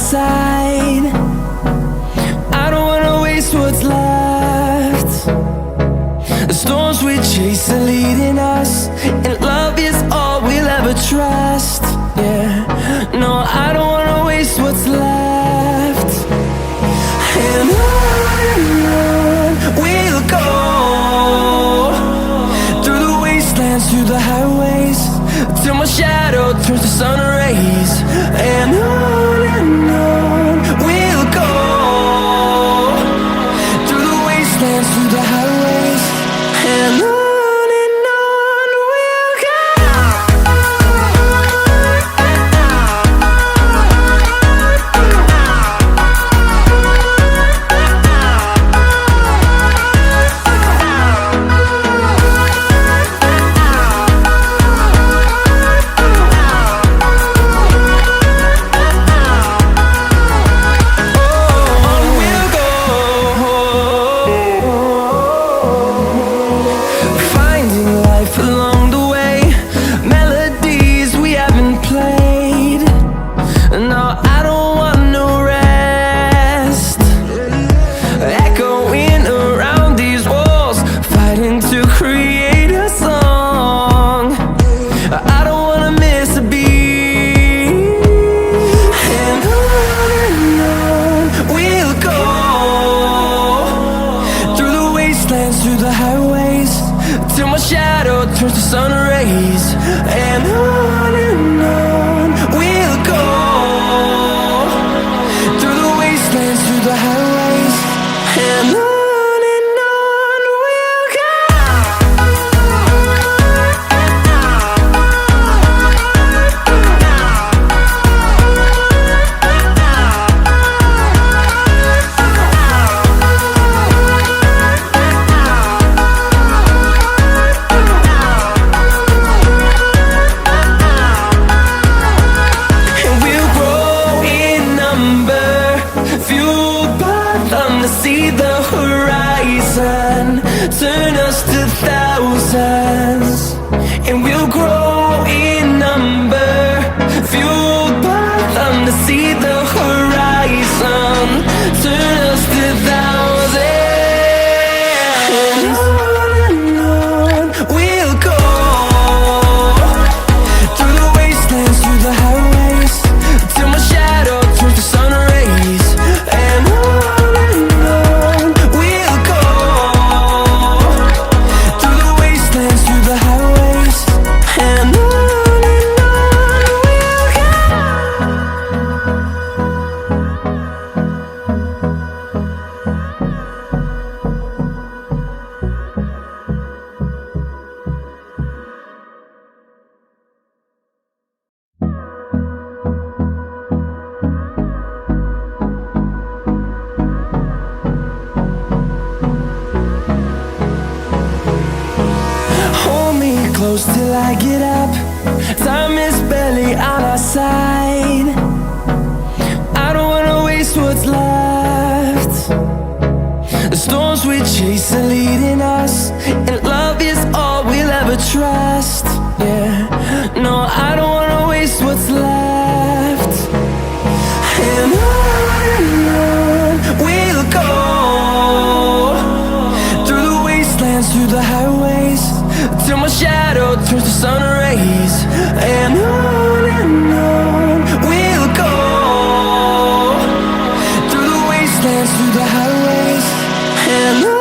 side. I don't wanna waste what's left. The storms we chase are leading us, and love is all we'll ever trust. Yeah, no, I don't wanna waste what's left. And on we'll go, through the wastelands, through the highways, till my shadow turns to sun rays. And on we'll go, through the wastelands, through the highways, and on we'll go. Through the highways, till my shadow turns to sun rays. And on we'll go, through the wastelands, through the highways, and on we'll go. See the horizon, turn us to thousands, and we'll grow in number, fueled by them. To see the horizon, turn us to thousands, and on we'll go, through the wastelands, through the highways, till my shadow turns to sun rays. And close till I get up, time is barely on our side. I don't wanna waste what's left. The storms we chase are leading us, and love is all we'll ever trust. Yeah, no, I don't wanna waste what's left. And on we'll go, through the wastelands, through the highways, till my shadow turns to sun rays. And on we'll go, through the wastelands, through the highways, and on.